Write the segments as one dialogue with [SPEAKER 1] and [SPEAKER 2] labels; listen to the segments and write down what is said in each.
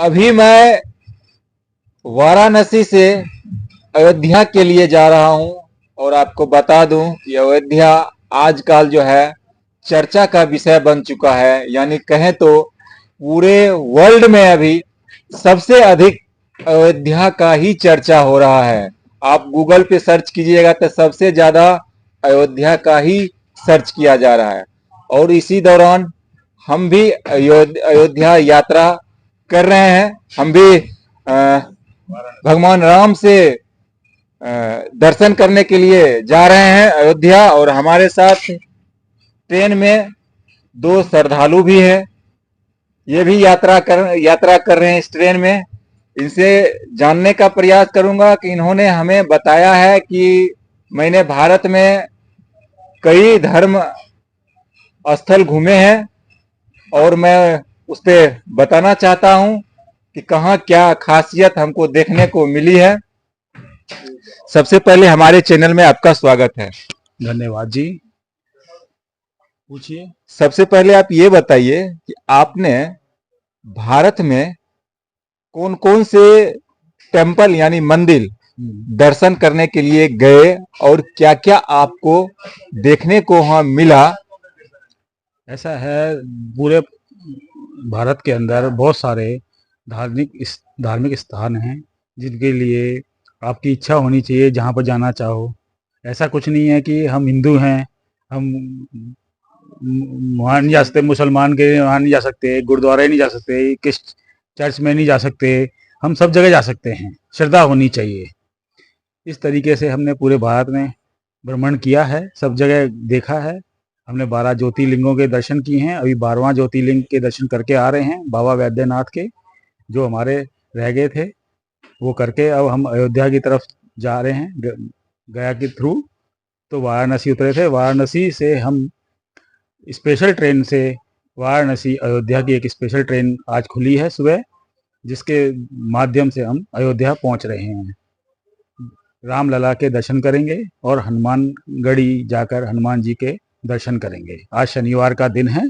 [SPEAKER 1] अभी मैं वाराणसी से अयोध्या के लिए जा रहा हूं और आपको बता दूं कि अयोध्या आजकल जो है चर्चा का विषय बन चुका है। यानी कहें तो पूरे वर्ल्ड में अभी सबसे अधिक अयोध्या का ही चर्चा हो रहा है। आप गूगल पे सर्च कीजिएगा तो सबसे ज्यादा अयोध्या का ही सर्च किया जा रहा है। और इसी दौरान हम भी अयोध्या यात्रा कर रहे हैं। हम भी भगवान राम से दर्शन करने के लिए जा रहे हैं अयोध्या। और हमारे साथ ट्रेन में दो श्रद्धालु भी हैं। ये भी यात्रा कर रहे हैं इस ट्रेन में। इनसे जानने का प्रयास करूंगा कि इन्होंने हमें बताया है कि मैंने भारत में कई धर्म स्थल घूमे हैं और मैं उस पर बताना चाहता हूं कि कहाँ क्या खासियत हमको देखने को मिली है। सबसे पहले हमारे चैनल में आपका स्वागत है।
[SPEAKER 2] धन्यवाद जी। पूछिए।
[SPEAKER 1] सबसे पहले आप ये बताइए कि आपने भारत में कौन कौन से टेम्पल यानी मंदिर दर्शन करने के लिए गए और क्या क्या आपको देखने को वहां मिला।
[SPEAKER 2] ऐसा है, पूरे भारत के अंदर बहुत सारे धार्मिक स्थान हैं जिनके लिए आपकी इच्छा होनी चाहिए जहाँ पर जाना चाहो। ऐसा कुछ नहीं है कि हम हिंदू हैं, हम वहाँ नहीं जा सकते, मुसलमान के वहाँ नहीं जा सकते, गुरुद्वारे नहीं जा सकते, किस चर्च में नहीं जा सकते। हम सब जगह जा सकते हैं, श्रद्धा होनी चाहिए। इस तरीके से हमने पूरे भारत में भ्रमण किया है, सब जगह देखा है। हमने 12 ज्योतिर्लिंगों के दर्शन किए हैं। अभी 12वां ज्योतिर्लिंग के दर्शन करके आ रहे हैं, बाबा वैद्यनाथ के, जो हमारे रह गए थे वो करके अब हम अयोध्या की तरफ जा रहे हैं गया के थ्रू। तो वाराणसी उतरे थे, वाराणसी से हम स्पेशल ट्रेन से वाराणसी अयोध्या की एक स्पेशल ट्रेन आज खुली है सुबह, जिसके माध्यम से हम अयोध्या पहुंच रहे हैं। रामलला के दर्शन करेंगे और हनुमानगढ़ी जाकर हनुमान जी के दर्शन करेंगे। आज शनिवार का दिन है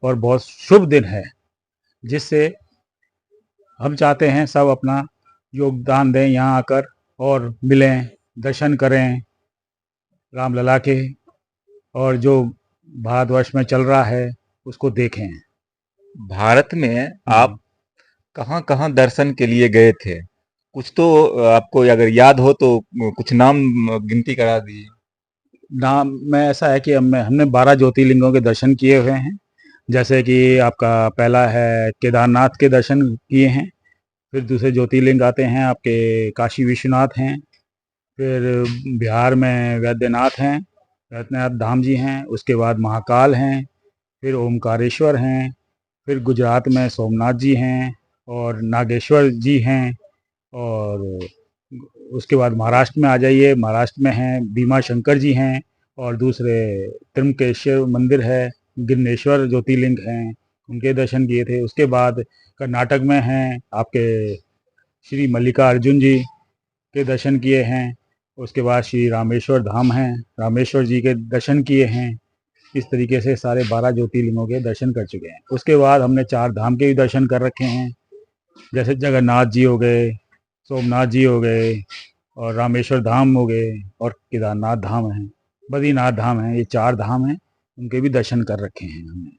[SPEAKER 2] और बहुत शुभ दिन है, जिससे हम चाहते हैं सब अपना योगदान दें यहाँ आकर और मिलें, दर्शन करें रामलला के, और जो भारतवर्ष में चल रहा है उसको देखें।
[SPEAKER 1] भारत में आप कहाँ कहाँ दर्शन के लिए गए थे? कुछ तो आपको अगर याद हो तो कुछ नाम गिनती करा दीजिए।
[SPEAKER 2] नाम में ऐसा है कि हमने 12 ज्योतिर्लिंगों के दर्शन किए हुए हैं। जैसे कि आपका पहला है केदारनाथ के दर्शन किए हैं, फिर दूसरे ज्योतिर्लिंग आते हैं आपके काशी विश्वनाथ हैं, फिर बिहार में वैद्यनाथ हैं, वैद्यनाथ धाम जी हैं, उसके बाद महाकाल हैं, फिर ओमकारेश्वर हैं, फिर गुजरात में सोमनाथ जी हैं और नागेश्वर जी हैं, और उसके बाद महाराष्ट्र में आ जाइए, महाराष्ट्र में हैं भीमा शंकर जी हैं, और दूसरे त्र्यंबकेश्वर मंदिर है, गिरनेश्वर ज्योतिर्लिंग हैं, उनके दर्शन किए थे। उसके बाद कर्नाटक में हैं आपके श्री मल्लिकार्जुन जी के दर्शन किए हैं। उसके बाद श्री रामेश्वर धाम हैं, रामेश्वर जी के दर्शन किए हैं। इस तरीके से सारे 12 ज्योतिर्लिंगों के दर्शन कर चुके हैं। उसके बाद हमने 4 धाम के भी दर्शन कर रखे हैं, जैसे जगन्नाथ जी हो गए, सोमनाथ जी हो गए, और रामेश्वर धाम हो गए, और केदारनाथ धाम है, बद्रीनाथ धाम है। ये 4 धाम हैं, उनके भी दर्शन कर रखे हैं हमने।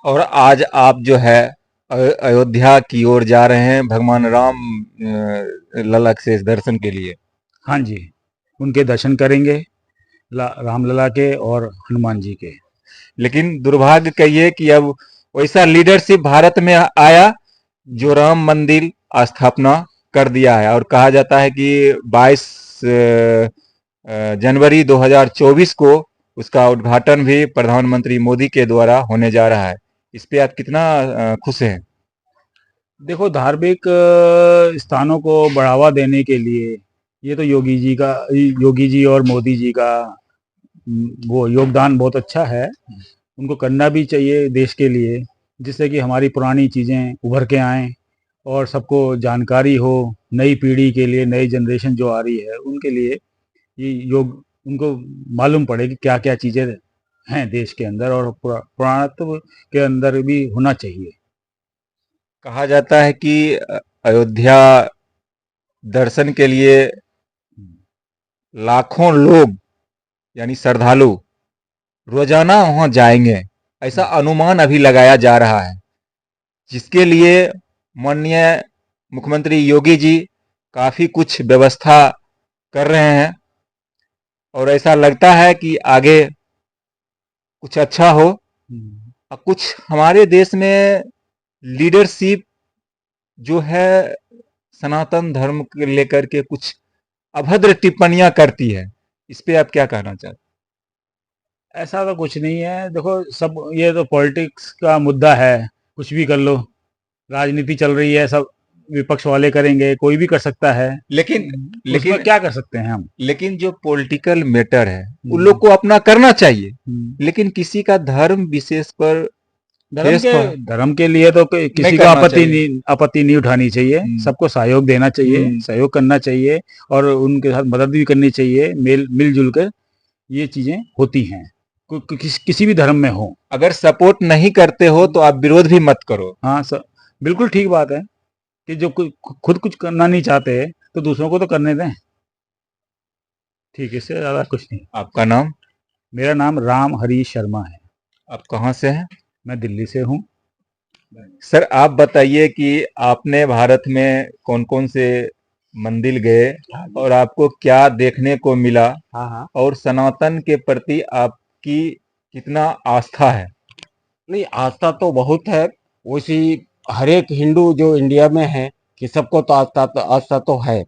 [SPEAKER 1] और आज आप जो है अयोध्या की ओर जा रहे हैं भगवान राम लला से दर्शन के लिए।
[SPEAKER 2] हाँ जी, उनके दर्शन करेंगे, रामलला के और हनुमान जी के।
[SPEAKER 1] लेकिन दुर्भाग्य कहिए कि अब वैसा लीडरशिप भारत में आया जो राम मंदिर स्थापना कर दिया है। और कहा जाता है कि 22 जनवरी 2024 को उसका उद्घाटन भी प्रधानमंत्री मोदी के द्वारा होने जा रहा है। इस पे आप कितना खुश हैं?
[SPEAKER 2] देखो, धार्मिक स्थानों को बढ़ावा देने के लिए ये तो योगी जी और मोदी जी का वो योगदान बहुत अच्छा है। उनको करना भी चाहिए देश के लिए, जिससे कि हमारी पुरानी चीज़ें उभर के आएँ और सबको जानकारी हो। नई पीढ़ी के लिए, नई जनरेशन जो आ रही है उनके लिए ये योग उनको मालूम पड़े कि क्या क्या चीज़ें हैं देश के अंदर, और पुरातत्व के अंदर भी होना चाहिए।
[SPEAKER 1] कहा जाता है कि अयोध्या दर्शन के लिए लाखों लोग यानी श्रद्धालु रोजाना वहां जाएंगे, ऐसा अनुमान अभी लगाया जा रहा है, जिसके लिए माननीय मुख्यमंत्री योगी जी काफी कुछ व्यवस्था कर रहे हैं और ऐसा लगता है कि आगे कुछ अच्छा हो। और कुछ हमारे देश में लीडरशिप जो है सनातन धर्म को लेकर के कुछ अभद्र टिप्पणियां करती है, इस पे आप क्या कहना चाहते
[SPEAKER 2] ऐसा तो कुछ नहीं है। देखो, सब ये तो पॉलिटिक्स का मुद्दा है, कुछ भी कर लो। राजनीति चल रही है, सब विपक्ष वाले करेंगे, कोई भी कर सकता है।
[SPEAKER 1] हैं? लेकिन
[SPEAKER 2] उसमें
[SPEAKER 1] लेकिन
[SPEAKER 2] क्या कर सकते हैं हम?
[SPEAKER 1] लेकिन जो पॉलिटिकल मैटर है उन लोग को अपना करना चाहिए, लेकिन किसी का धर्म विशेष पर
[SPEAKER 2] धर्म
[SPEAKER 1] ठेस
[SPEAKER 2] के धर्म के लिए तो किसी को
[SPEAKER 1] करना
[SPEAKER 2] आपत्ति
[SPEAKER 1] चाहिए।
[SPEAKER 2] नहीं उठानी चाहिए। सबको सहयोग देना चाहिए, सहयोग करना चाहिए और उनके साथ मदद भी करनी चाहिए। मिलजुल कर ये चीजें होती हैं, किसी भी धर्म में हो।
[SPEAKER 1] अगर सपोर्ट नहीं करते हो तो आप विरोध भी मत करो।
[SPEAKER 2] हाँ सर, बिल्कुल ठीक बात है कि जो खुद कुछ करना नहीं चाहते तो दूसरों को तो करने दें। ठीक है, इससे ज्यादा कुछ नहीं।
[SPEAKER 1] आपका नाम?
[SPEAKER 2] मेरा नाम राम हरी शर्मा है।
[SPEAKER 1] आप कहाँ से हैं?
[SPEAKER 2] मैं दिल्ली से हूँ।
[SPEAKER 1] सर आप बताइए कि आपने भारत में कौन कौन से मंदिर गए और आपको क्या देखने को मिला,
[SPEAKER 3] हाँ हाँ।
[SPEAKER 1] और सनातन के प्रति आपकी कितना आस्था है?
[SPEAKER 3] नहीं, आस्था तो बहुत है। वैसी हर एक हिंदू जो इंडिया में है कि सबको तो आस्था तो है।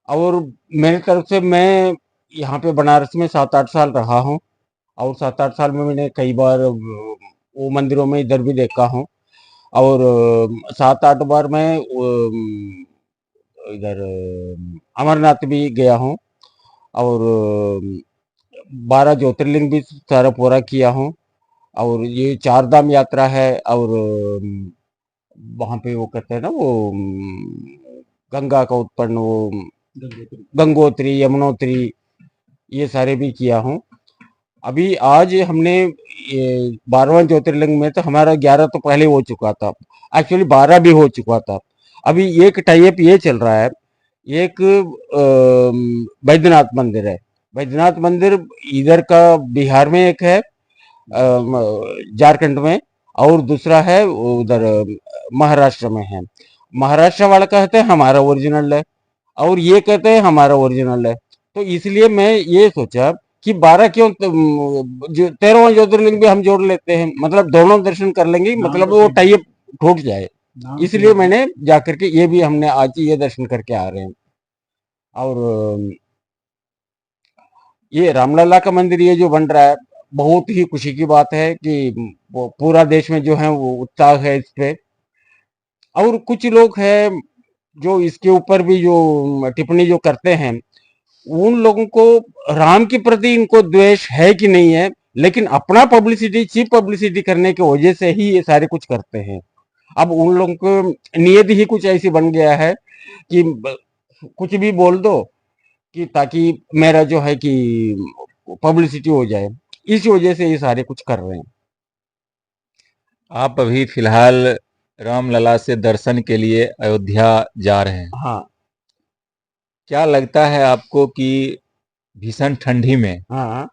[SPEAKER 3] और मेरी तरफ से मैं यहाँ पे बनारस में 7-8 साल रहा हूँ और 7-8 साल में मैंने कई बार वो मंदिरों में इधर भी देखा हूँ। और 7-8 बार मैं इधर अमरनाथ भी गया हूँ और 12 ज्योतिर्लिंग भी सारा पूरा किया हूँ। और ये 4 धाम यात्रा है और वहाँ पे वो कहते हैं ना वो गंगा का उत्पन्न वो गंगोत्री, यमुनोत्री, ये सारे भी किया हूँ। अभी आज हमने ये 12वां ज्योतिर्लिंग में तो हमारा 11 तो पहले हो चुका था, एक्चुअली 12 भी हो चुका था। अभी एक टाइप ये चल रहा है, एक बैद्यनाथ मंदिर है। बैद्यनाथ मंदिर इधर का बिहार में एक है, झारखंड में, और दूसरा है उधर महाराष्ट्र में है। महाराष्ट्र वाला कहते हैं हमारा ओरिजिनल है और ये कहते हैं हमारा ओरिजिनल है। तो इसलिए मैं ये सोचा कि 12 क्यों, जो 13वां ज्योतिर्लिंग भी हम जोड़ लेते हैं, मतलब दोनों दर्शन कर लेंगे, मतलब वो टाइप टूट जाए। इसलिए मैंने जाकर के ये भी हमने आज ये दर्शन करके आ रहे हैं। और ये रामलला का मंदिर ये जो बन रहा है, बहुत ही खुशी की बात है कि पूरा देश में जो है वो उत्साह है इस पे। और कुछ लोग हैं जो इसके ऊपर भी जो टिप्पणी जो करते हैं, उन लोगों को राम के प्रति इनको द्वेष है कि नहीं है, लेकिन अपना पब्लिसिटी, चीप पब्लिसिटी करने की वजह से ही ये सारे कुछ करते हैं। अब उन लोगों को नियत ही कुछ ऐसी बन गया है कि कुछ भी बोल दो कि ताकि मेरा जो है कि पब्लिसिटी हो जाए, इस वजह से ये सारे कुछ कर रहे हैं।
[SPEAKER 1] आप अभी फिलहाल रामलला से दर्शन के लिए अयोध्या जा रहे हैं।
[SPEAKER 3] हाँ
[SPEAKER 1] क्या लगता है आपको कि भीषण ठंडी में
[SPEAKER 3] हाँ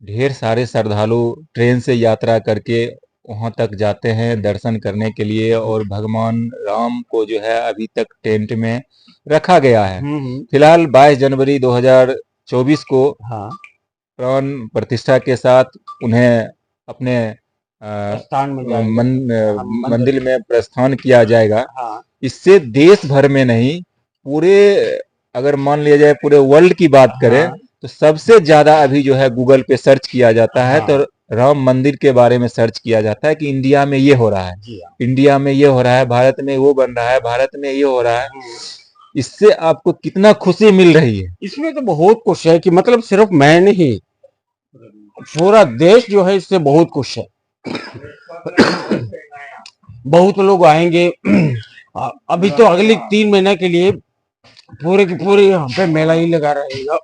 [SPEAKER 1] ढेर सारे श्रद्धालु ट्रेन से यात्रा करके वहां तक जाते हैं दर्शन करने के लिए, और भगवान राम को जो है अभी तक टेंट में रखा गया है। फिलहाल 22 जनवरी 2024 को
[SPEAKER 3] हाँ
[SPEAKER 1] प्राण प्रतिष्ठा के साथ उन्हें अपने
[SPEAKER 3] स्थान में जाएंगे,
[SPEAKER 1] मंदिर में प्रस्थान किया जाएगा।
[SPEAKER 3] हाँ
[SPEAKER 1] इससे देश भर में नहीं, पूरे अगर मान लिया जाए पूरे वर्ल्ड की बात करें, तो सबसे ज्यादा अभी जो है गूगल पे सर्च किया जाता है तो राम मंदिर के बारे में सर्च किया जाता है कि इंडिया में ये हो रहा है, इंडिया में ये हो रहा है, भारत में वो बन रहा है, भारत में ये हो रहा है। इससे आपको कितना खुशी मिल रही है?
[SPEAKER 3] इसमें तो बहुत कुछ है कि मतलब सिर्फ मैं नहीं, पूरा देश जो है इससे बहुत खुश है। बहुत लोग आएंगे। अभी तो अगले 3 महीने के लिए पूरे की पूरे यहाँ पे मेला ही लगा रहेगा।